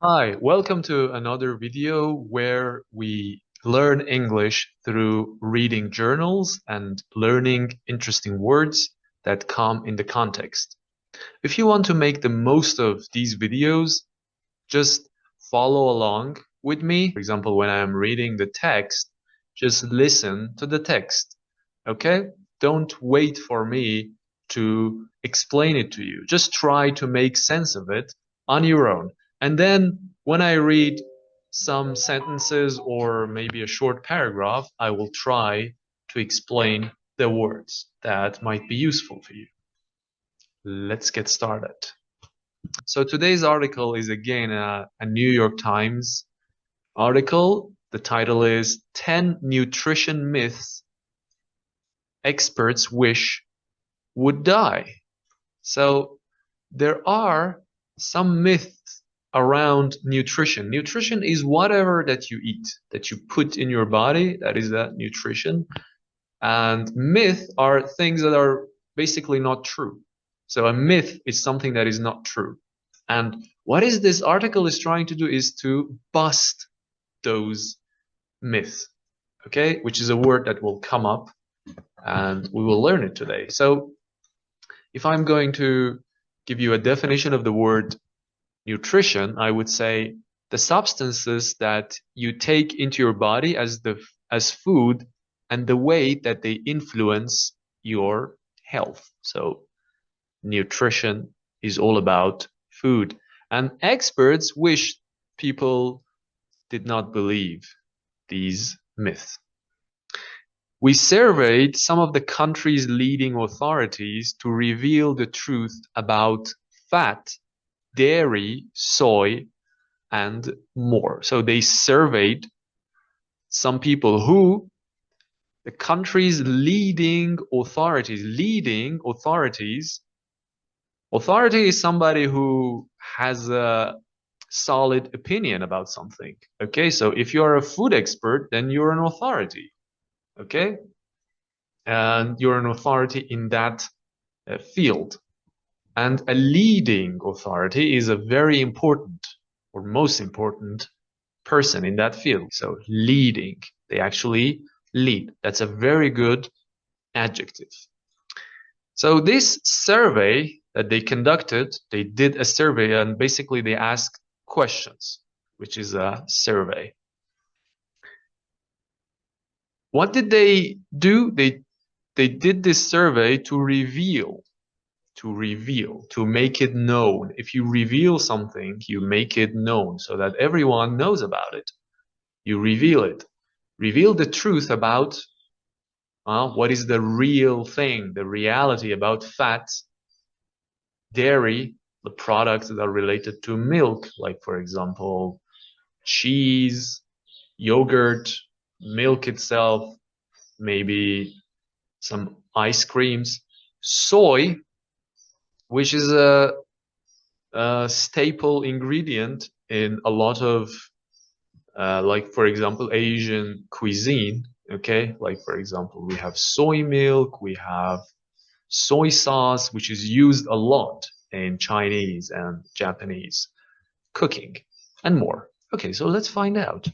Hi, welcome to another video where we learn English through reading journals and learning interesting words that come in the context. If you want to make the most of these videos, just follow along with me. For example, when I am reading the text, just listen to the text. Okay? Don't wait for me to explain it to you. Just try to make sense of it on your own. And then when I read some sentences or maybe a short paragraph, I will try to explain the words that might be useful for you. Let's get started. So today's article is again a New York Times article. The title is 10 Nutrition Myths Experts Wish Would Die. So there are some myths around nutrition. Nutrition is whatever that you eat, that you put in your body, that is that nutrition. And myth are things that are basically not true. So a myth is something that is not true. And what is this article is trying to do is to bust those myths, okay? Which is a word that will come up and we will learn it today. So if I'm going to give you a definition of the word nutrition, I would say the substances that you take into your body as food and the way that they influence your health. So nutrition is all about food. And experts wish people did not believe these myths. We surveyed some of the country's leading authorities to reveal the truth about fat, dairy, soy, and more. So they surveyed some people who the country's leading authorities. Authority is somebody who has a solid opinion about something. Okay, so if you're a food expert, then you're an authority. Okay, and you're an authority in that field. And a leading authority is a very important or most important person in that field. So leading, they actually lead. That's a very good adjective. So this survey that they conducted, they did a survey and basically they asked questions, which is a survey. What did they do? They did this survey to reveal, to make it known. If you reveal something, you make it known so that everyone knows about it. You reveal it. Reveal the truth about what is the real thing, the reality about fat, dairy, the products that are related to milk, like for example, cheese, yogurt, milk itself, maybe some ice creams, soy, which is a staple ingredient in a lot of, like for example, Asian cuisine. Okay, like for example, we have soy milk, we have soy sauce, which is used a lot in Chinese and Japanese cooking, and more. Okay, so let's find out.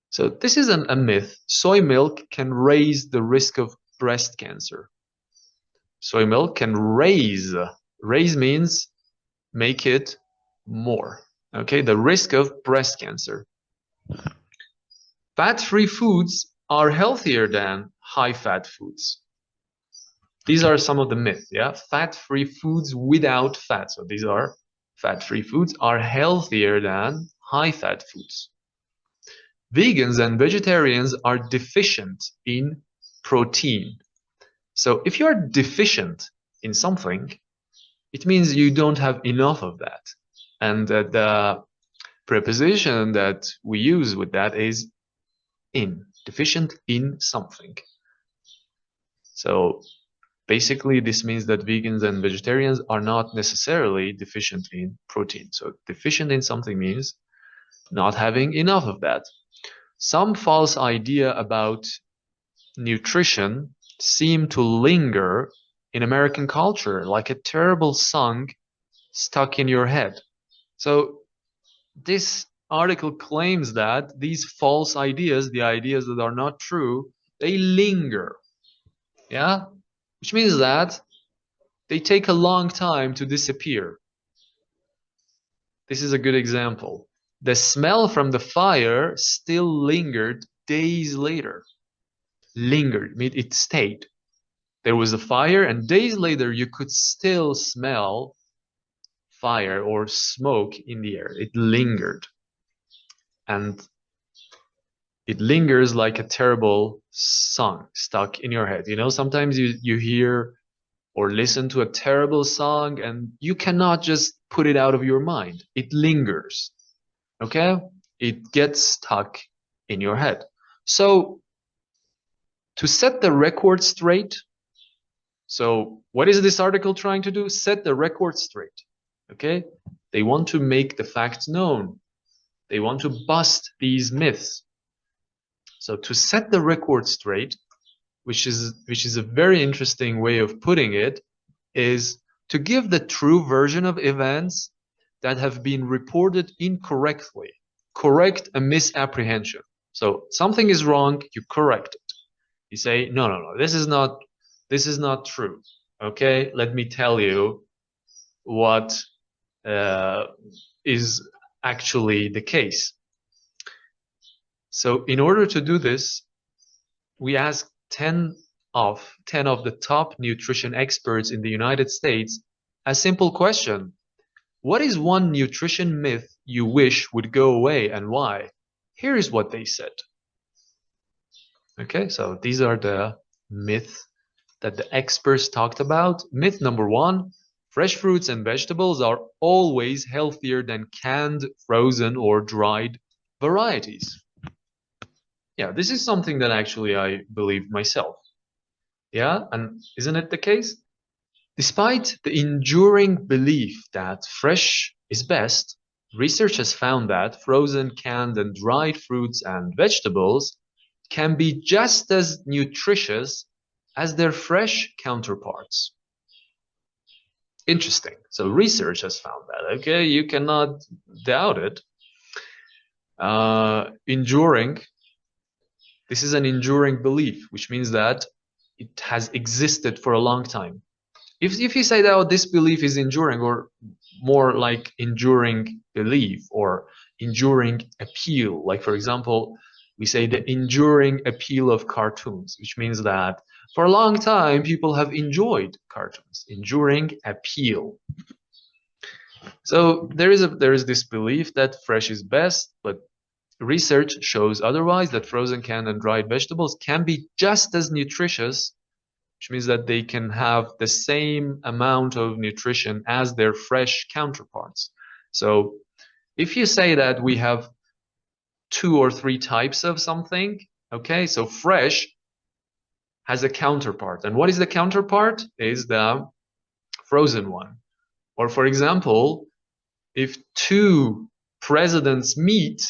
So this is a myth. Soy milk can raise the risk of breast cancer. Soy milk can raise means make it more. Okay, the risk of breast cancer. Fat-free foods are healthier than high-fat foods. These are some of the myths, yeah? Fat-free foods without fat. So these are fat-free foods are healthier than high-fat foods. Vegans and vegetarians are deficient in protein. So if you're deficient in something, it means you don't have enough of that. And the preposition that we use with that is in, deficient in something. So basically, this means that vegans and vegetarians are not necessarily deficient in protein. So deficient in something means not having enough of that. Some false idea about nutrition seem to linger in American culture, like a terrible song stuck in your head. So this article claims that these false ideas, the ideas that are not true, they linger. Yeah? Which means that they take a long time to disappear. This is a good example. The smell from the fire still lingered days later. Lingered, it stayed. There was a fire, and days later you could still smell fire or smoke in the air. It lingered. And it lingers like a terrible song stuck in your head. You know, sometimes you hear or listen to a terrible song and you cannot just put it out of your mind. It lingers. Okay? It gets stuck in your head. So, to set the record straight, so what is this article trying to do? Set the record straight. Okay? They want to make the facts known. They want to bust these myths. So to set the record straight, which is a very interesting way of putting it, is to give the true version of events that have been reported incorrectly. Correct a misapprehension. So something is wrong, you correct it. You say, no, this is not true. Okay, let me tell you what is actually the case. So in order to do this, we asked 10 of the top nutrition experts in the United States a simple question. What is one nutrition myth you wish would go away and why? Here is what they said. Okay, so these are the myths that the experts talked about. Myth number 1, fresh fruits and vegetables are always healthier than canned, frozen, or dried varieties. Yeah, this is something that actually I believe myself. Yeah, and isn't it the case? Despite the enduring belief that fresh is best, research has found that frozen, canned, and dried fruits and vegetables can be just as nutritious as their fresh counterparts. Interesting. So research has found that. Okay, you cannot doubt it. This is an enduring belief, which means that it has existed for a long time. If you say that, oh, this belief is enduring, or more like enduring belief or enduring appeal, like for example, we say the enduring appeal of cartoons, which means that for a long time people have enjoyed cartoons. Enduring appeal. So there is this belief that fresh is best, but research shows otherwise, that frozen, canned, and dried vegetables can be just as nutritious, which means that they can have the same amount of nutrition as their fresh counterparts. So if you say that we have 2 or 3 types of something, okay, so fresh has a counterpart. And what is the counterpart? Is the frozen one. Or for example, if 2 presidents meet,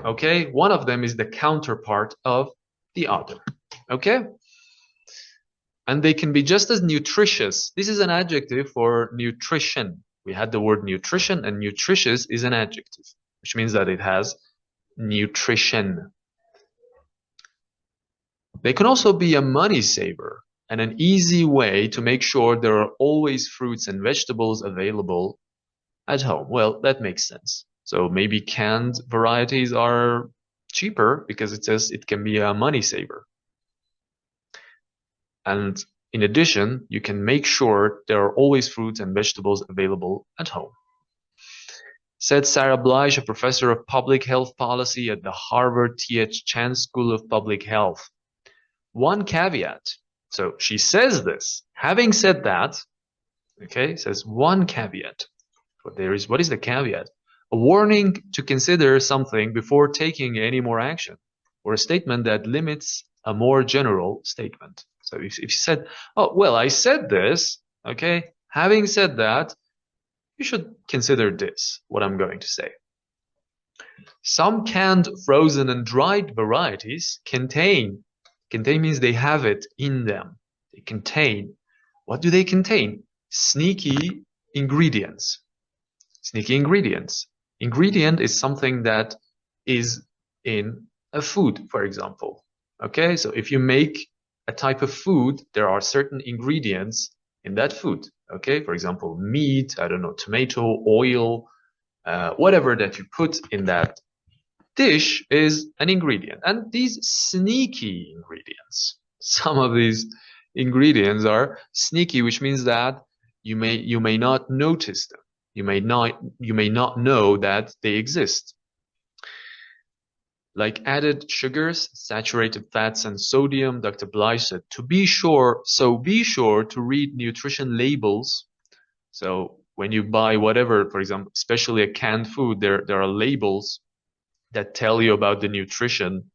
okay, one of them is the counterpart of the other. Okay? And they can be just as nutritious. This is an adjective for nutrition. We had the word nutrition, and nutritious is an adjective, which means that it has nutrition. They can also be a money saver and an easy way to make sure there are always fruits and vegetables available at home. Well, that makes sense. So maybe canned varieties are cheaper because it says it can be a money saver. And in addition, you can make sure there are always fruits and vegetables available at home. Said Sarah Blige, a professor of public health policy at the Harvard T.H. Chan School of Public Health. One caveat. So she says this. Having said that, okay, says one caveat. What is the caveat? A warning to consider something before taking any more action, or a statement that limits a more general statement. So if you said, oh, well, I said this, okay, having said that, you should consider this, what I'm going to say. Some canned, frozen, and dried varieties contain means they have it in them. They contain, what do they contain? Sneaky ingredients. Sneaky ingredients. Ingredient is something that is in a food, for example. Okay, so if you make a type of food, there are certain ingredients in that food. Okay, for example, meat, I don't know, tomato, oil, whatever that you put in that dish is an ingredient. And these sneaky ingredients, some of these ingredients are sneaky, which means that you may not notice them. You may not know that they exist. Like added sugars, saturated fats, and sodium, Dr. Blythe said, be sure to read nutrition labels. So when you buy whatever, for example, especially a canned food, there are labels that tell you about the nutrition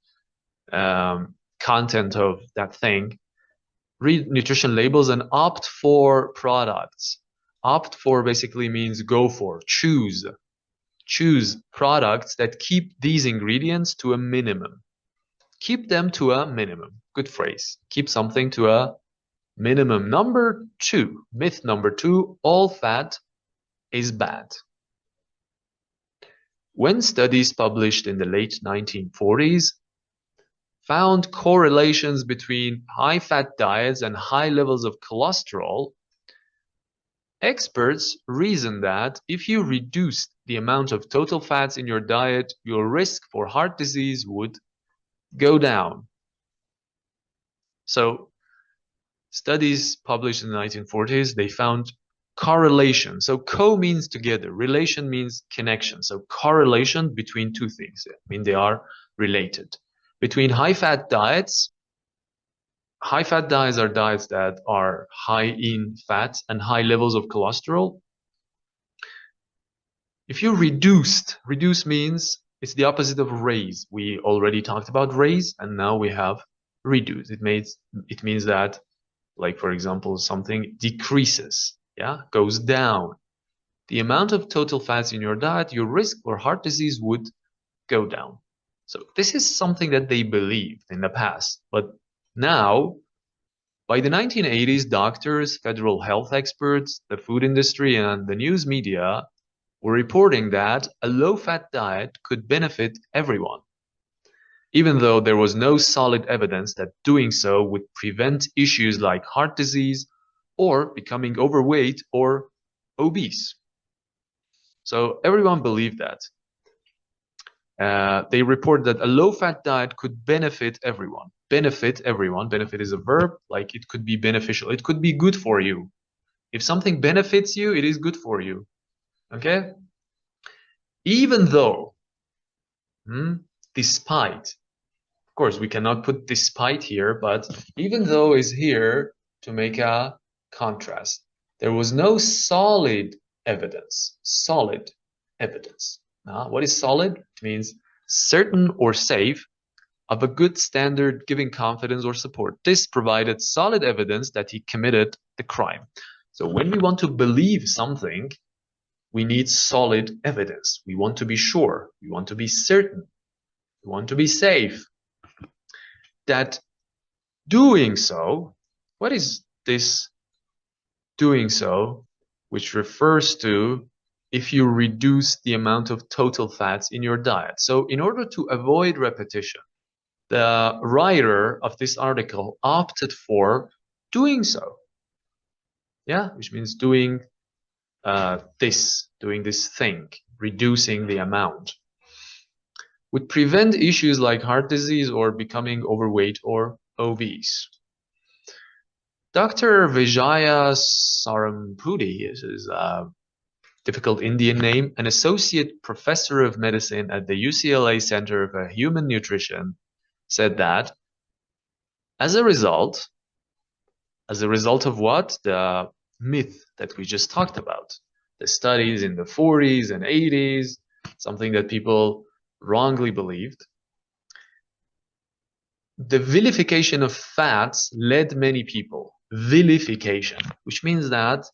content of that thing. Read nutrition labels and opt for products. Opt for basically means go for, choose. Choose products that keep these ingredients to a minimum. Keep them to a minimum. Good phrase. Keep something to a minimum. Myth number two, all fat is bad. When studies published in the late 1940s found correlations between high-fat diets and high levels of cholesterol, experts reasoned that if you reduced the amount of total fats in your diet, your risk for heart disease would go down. So, studies published in the 1940s, they found correlation. So, means together, relation means connection. So, correlation between two things. I mean, they are related. Between high-fat diets are diets that are high in fat and high levels of cholesterol. If you reduce means it's the opposite of raise. We already talked about raise, and now we have reduce. It means that, like for example, something decreases, goes down. The amount of total fats in your diet, your risk for heart disease would go down. So this is something that they believed in the past, but now, by the 1980s, doctors, federal health experts, the food industry, and the news media were reporting that a low-fat diet could benefit everyone, even though there was no solid evidence that doing so would prevent issues like heart disease or becoming overweight or obese. So everyone believed that. They report that a low-fat diet could benefit everyone. Benefit everyone. Benefit is a verb, like it could be beneficial. It could be good for you. If something benefits you, it is good for you. Okay? Even though, despite, of course, we cannot put despite here, but even though is here to make a contrast. There was no solid evidence. Solid evidence. What is solid? It means certain or safe, of a good standard, giving confidence or support. This provided solid evidence that he committed the crime. So when we want to believe something, we need solid evidence. We want to be sure. We want to be certain. We want to be safe. That doing so, what is this doing so? Which refers to if you reduce the amount of total fats in your diet. So in order to avoid repetition, the writer of this article opted for doing so. Which means doing this thing, reducing the amount, would prevent issues like heart disease or becoming overweight or obese. Dr. Vijaya Sarampudi is a difficult Indian name, an associate professor of medicine at the UCLA Center for Human Nutrition, said that as a result of what? The myth that we just talked about. The studies in the 40s and 80s, something that people wrongly believed. The vilification of fats led many people. Vilification, which means that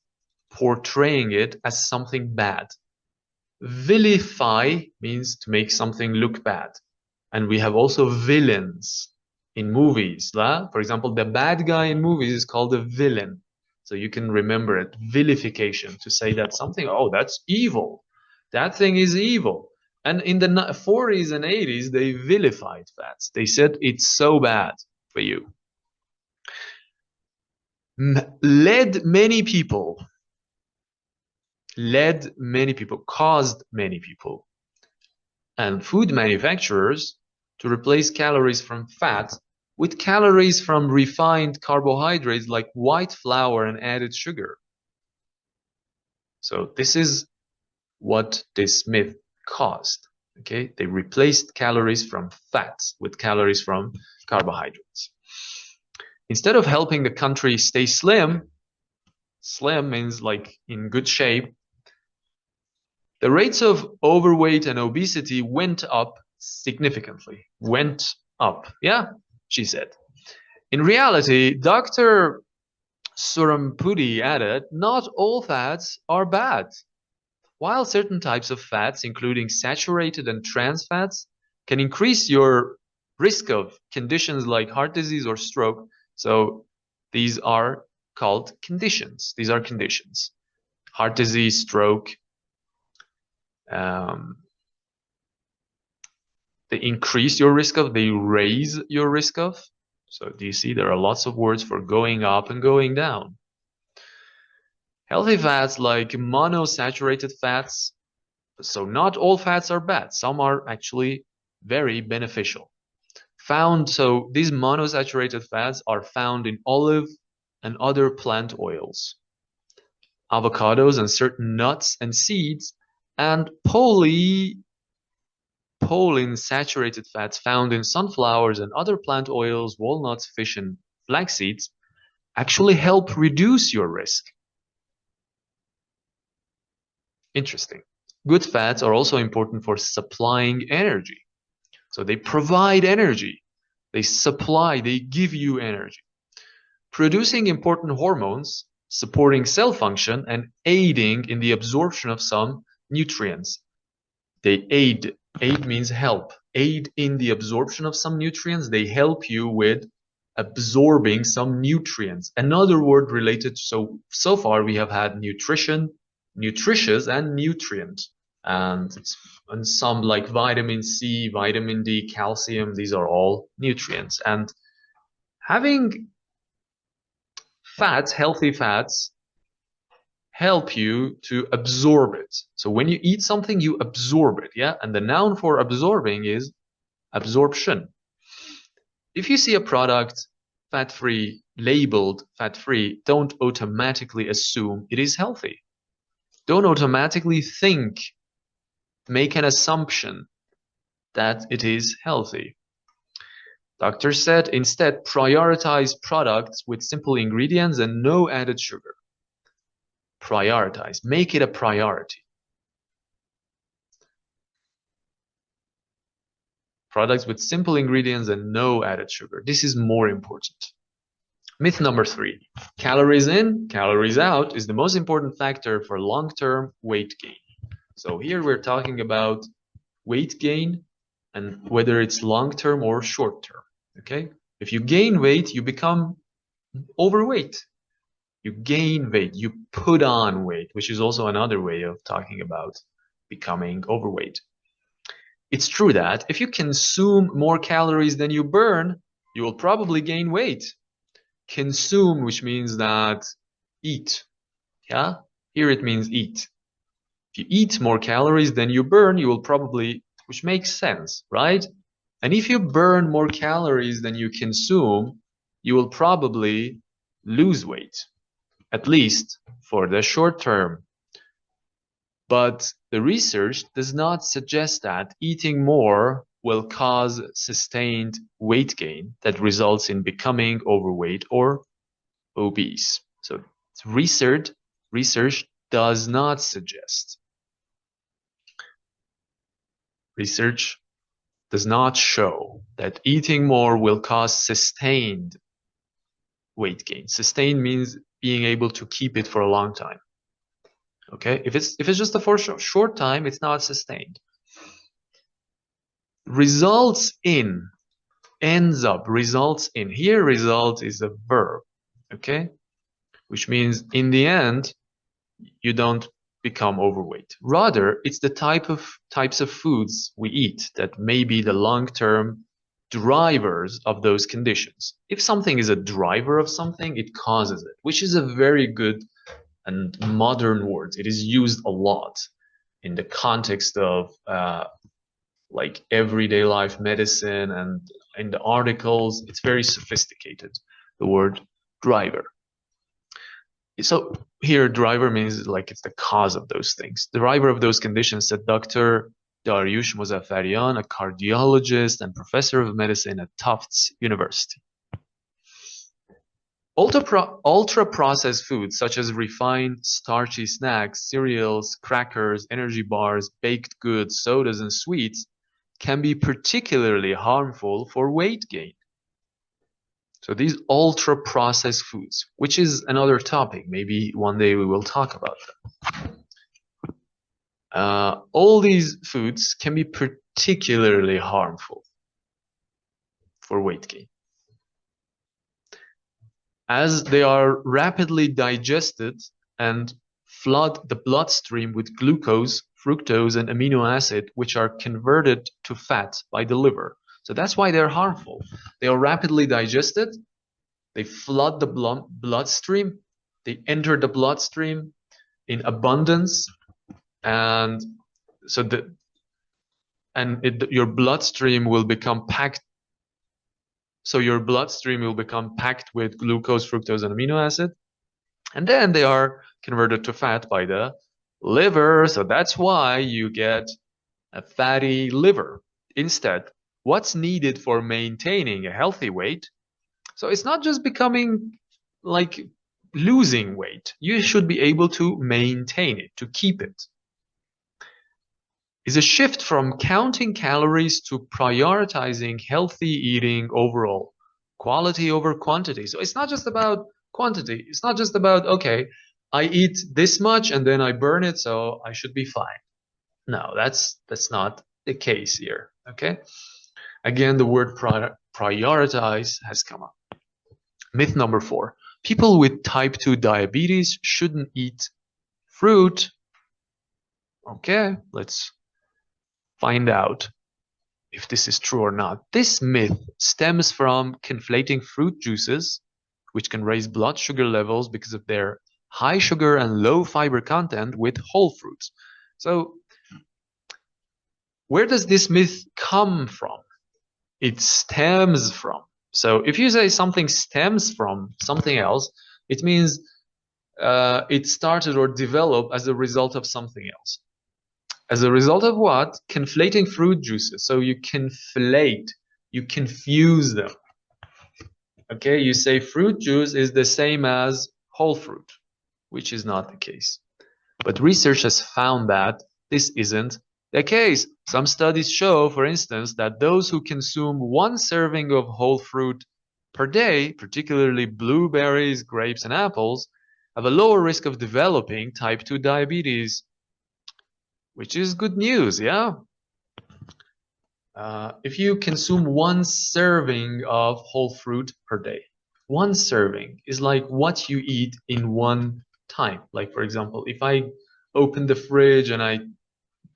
portraying it as something bad. Vilify means to make something look bad. And we have also villains in movies. For example, the bad guy in movies is called a villain. So you can remember it, vilification, to say that something, oh, that's evil. That thing is evil. And in the 40s and 80s, they vilified fats. They said it's so bad for you. Led many people, caused many people, and food manufacturers to replace calories from fat with calories from refined carbohydrates like white flour and added sugar. So this is what this myth caused. Okay, they replaced calories from fats with calories from carbohydrates. Instead of helping the country stay slim, slim means like in good shape, the rates of overweight and obesity went up significantly. Went up. Yeah, she said. In reality, Dr. Surampudi added, not all fats are bad. While certain types of fats, including saturated and trans fats, can increase your risk of conditions like heart disease or stroke, so these are called conditions. These are conditions. Heart disease, stroke, they increase your risk of, they raise your risk of. So do you see there are lots of words for going up and going down. Healthy fats like monosaturated fats. So not all fats are bad. Some are actually very beneficial. So these monosaturated fats are found in olive and other plant oils, avocados and certain nuts and seeds, and polyunsaturated fats found in sunflowers and other plant oils, walnuts, fish, and flax seeds actually help reduce your risk. Interesting. Good fats are also important for supplying energy. So they provide energy. They give you energy. Producing important hormones, supporting cell function, and aiding in the absorption of some nutrients. They aid. Aid means help. Aid in the absorption of some nutrients. They help you with absorbing some nutrients. Another word related. So far we have had nutrition, nutritious, and nutrient. And some like vitamin C, vitamin D, calcium, these are all nutrients. And having fats, healthy fats, help you to absorb it. So when you eat something, you absorb it, yeah? And the noun for absorbing is absorption. If you see a product fat-free, labeled fat-free, don't automatically assume it is healthy. Don't automatically make an assumption that it is healthy. Doctor said, instead, prioritize products with simple ingredients and no added sugar. Prioritize. Make it a priority. Products with simple ingredients and no added sugar. This is more important. Myth number 3. Calories in, calories out is the most important factor for long-term weight gain. So here we're talking about weight gain and whether it's long-term or short-term. Okay? If you gain weight, you become overweight. You gain weight, you put on weight, which is also another way of talking about becoming overweight. It's true that if you consume more calories than you burn, you will probably gain weight. Consume, which means that eat. Yeah? Here it means eat. If you eat more calories than you burn, you will probably, which makes sense, right? And if you burn more calories than you consume, you will probably lose weight, at least for the short term. But the research does not suggest that eating more will cause sustained weight gain that results in becoming overweight or obese. So research does not suggest. Research does not show that eating more will cause sustained weight gain. Sustained means being able to keep it for a long time. Okay, if it's just for a short time, it's not sustained. Results in, ends up, results in. Here, result is a verb. Okay, which means in the end, you don't become overweight. Rather, it's the types of foods we eat that may be the long-term drivers of those conditions. If something is a driver of something, it causes it, which is a very good and modern word. It is used a lot in the context of like everyday life medicine, and in the articles, it's very sophisticated, the word driver. So here, driver means like it's the cause of those things. The driver of those conditions, said Dr. Dariush Mozaffarian, a cardiologist and professor of medicine at Tufts University. Ultra-processed foods such as refined, starchy snacks, cereals, crackers, energy bars, baked goods, sodas, and sweets can be particularly harmful for weight gain. So these ultra-processed foods, which is another topic, maybe one day we will talk about them. All these foods can be particularly harmful for weight gain, as they are rapidly digested and flood the bloodstream with glucose, fructose, and amino acid, which are converted to fat by the liver. So that's why they're harmful. They are rapidly digested, they flood the bloodstream, they enter the bloodstream in abundance, and so your bloodstream will become packed. So your bloodstream will become packed with glucose, fructose, and amino acid, and then they are converted to fat by the liver. So that's why you get a fatty liver. Instead, what's needed for maintaining a healthy weight? So it's not just becoming like losing weight. You should be able to maintain it, to keep it. Is a shift from counting calories to prioritizing healthy eating overall, quality over quantity. So it's not just about quantity. It's not just about, okay, I eat this much and then I burn it, so I should be fine. No, that's not the case here. Okay. Again, the word prioritize has come up. Myth number 4. People with type 2 diabetes shouldn't eat fruit. Okay, let's find out if this is true or not. This myth stems from conflating fruit juices, which can raise blood sugar levels because of their high sugar and low fiber content, with whole fruits. So where does this myth come from? It stems from. So if you say something stems from something else, it means it started or developed as a result of something else. As a result of what? Conflating fruit juices. So you conflate, you confuse them. Okay, you say fruit juice is the same as whole fruit, which is not the case. But research has found that this isn't the case. Some studies show, for instance, that those who consume 1 serving of whole fruit per day, particularly blueberries, grapes, and apples, have a lower risk of developing type 2 diabetes, which is good news, yeah? If you consume 1 serving of whole fruit per day, 1 serving is like what you eat in one time. Like, for example, if I open the fridge and I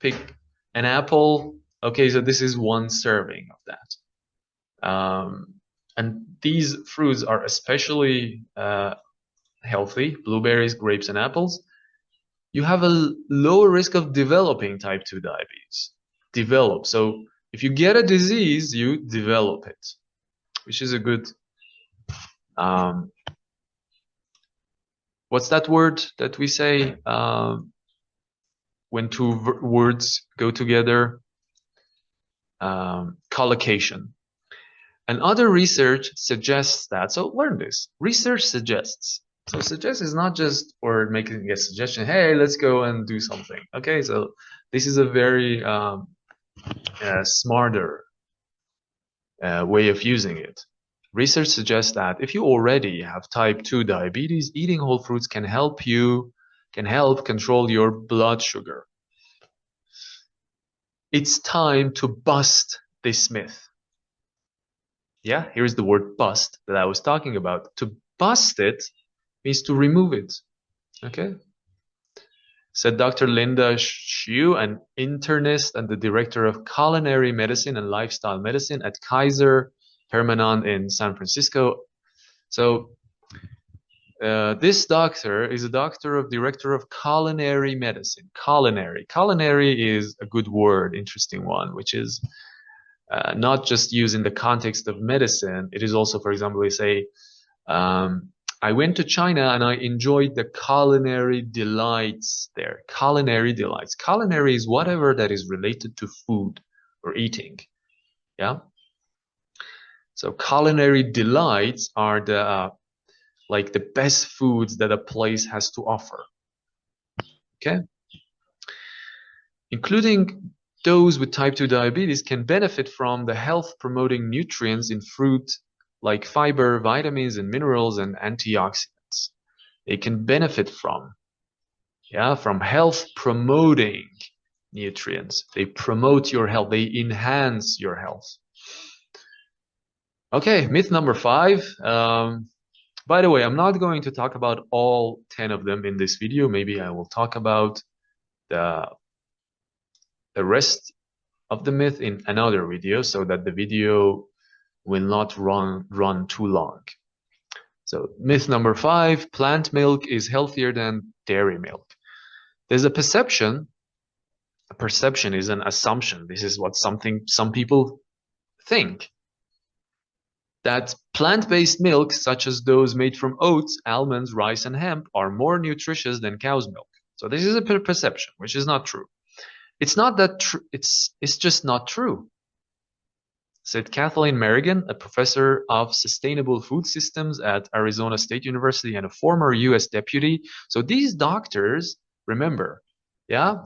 pick an apple, okay, so this is 1 serving of that. And these fruits are especially healthy, blueberries, grapes, and apples. You have a lower risk of developing type 2 diabetes. So if you get a disease, you develop it, which is a good, what's that word that we say when 2 words go together? Collocation. And other research suggests that, so learn this, research suggests. So suggest is not just or making a suggestion, hey, let's go and do something. Okay, so this is a very smarter way of using it. Research suggests that if you already have type 2 diabetes, eating whole fruits can help control your blood sugar. It's time to bust this myth. Yeah, here's the word bust that I was talking about. To bust it means to remove it. Okay? said Dr. Linda Xu, an internist and the director of culinary medicine and lifestyle medicine at Kaiser Permanente in San Francisco. So this doctor is a director of culinary medicine. Culinary is a good word, interesting one, which is not just used in the context of medicine. It is also, for example, we say, I went to China and I enjoyed the culinary delights there. Culinary delights. Culinary is whatever that is related to food or eating. Yeah. So culinary delights are the like the best foods that a place has to offer. Okay. Including those with type 2 diabetes can benefit from the health promoting nutrients in fruit like fiber, vitamins and minerals and antioxidants. They can benefit from health promoting nutrients. They promote your health. They enhance your health. Okay, myth number 5. By the way, I'm not going to talk about all 10 of them in this video. Maybe I will talk about the rest of the myth in another video so that the video will not run too long. So myth number 5, plant milk is healthier than dairy milk. There's a perception. A perception is an assumption. This is what some people think. That plant-based milk, such as those made from oats, almonds, rice, and hemp, are more nutritious than cow's milk. So this is a perception, which is not true. It's not that true. It's just not true, said Kathleen Merrigan, a professor of sustainable food systems at Arizona State University and a former U.S. deputy. So these doctors, remember, yeah,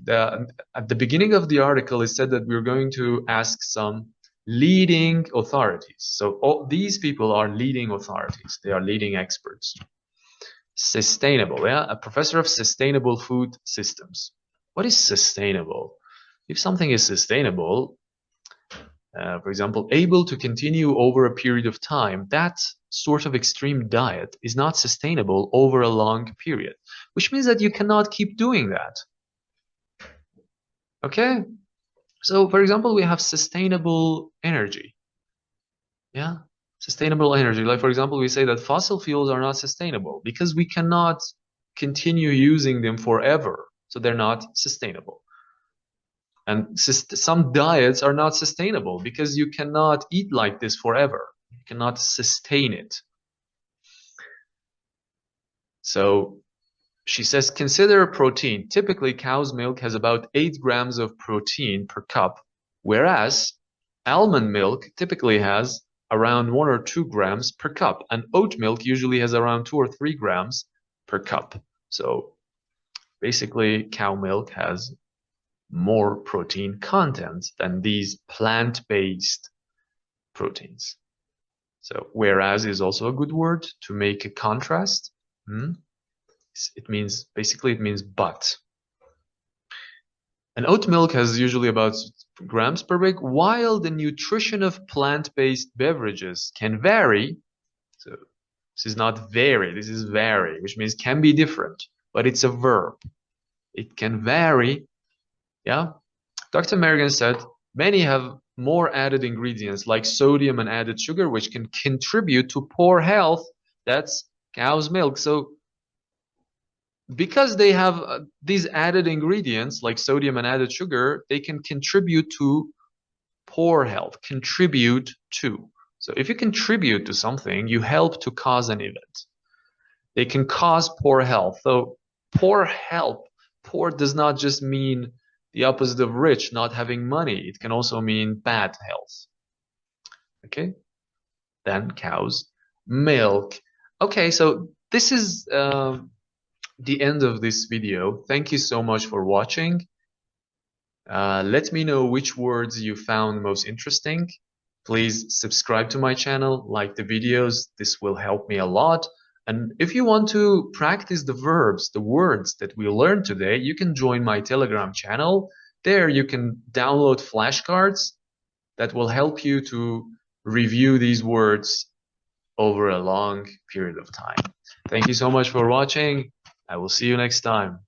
at the beginning of the article, it said that we're going to ask some leading authorities. So all these people are leading authorities. They are leading experts. Sustainable, yeah, a professor of sustainable food systems. What is sustainable? If something is sustainable, for example, able to continue over a period of time, that sort of extreme diet is not sustainable over a long period, which means that you cannot keep doing that. Okay? So, for example, we have sustainable energy. Yeah? Sustainable energy. Like, for example, we say that fossil fuels are not sustainable because we cannot continue using them forever. So they're not sustainable. And some diets are not sustainable because you cannot eat like this forever. You cannot sustain it. So she says, consider protein. Typically, cow's milk has about 8 grams of protein per cup, whereas almond milk typically has around 1 or 2 grams per cup, and oat milk usually has around 2 or 3 grams per cup. So basically, cow milk has more protein content than these plant-based proteins. So whereas is also a good word to make a contrast. It means but. And oat milk has usually about grams per week, while the nutrition of plant-based beverages can vary. So this is not vary, this is vary, which means can be different, but it's a verb. It can vary. Yeah. Dr. Merrigan said, many have more added ingredients like sodium and added sugar, which can contribute to poor health. That's cow's milk. So because they have these added ingredients like sodium and added sugar, they can contribute to poor health, contribute to. So if you contribute to something, you help to cause an event. They can cause poor health. So poor health, poor does not just mean the opposite of rich, not having money. It can also mean bad health. Okay? Then cows, milk. Okay, so this is the end of this video. Thank you so much for watching. Let me know which words you found most interesting. Please subscribe to my channel, like the videos. This will help me a lot. And if you want to practice the verbs, the words that we learned today, you can join my Telegram channel. There you can download flashcards that will help you to review these words over a long period of time. Thank you so much for watching. I will see you next time.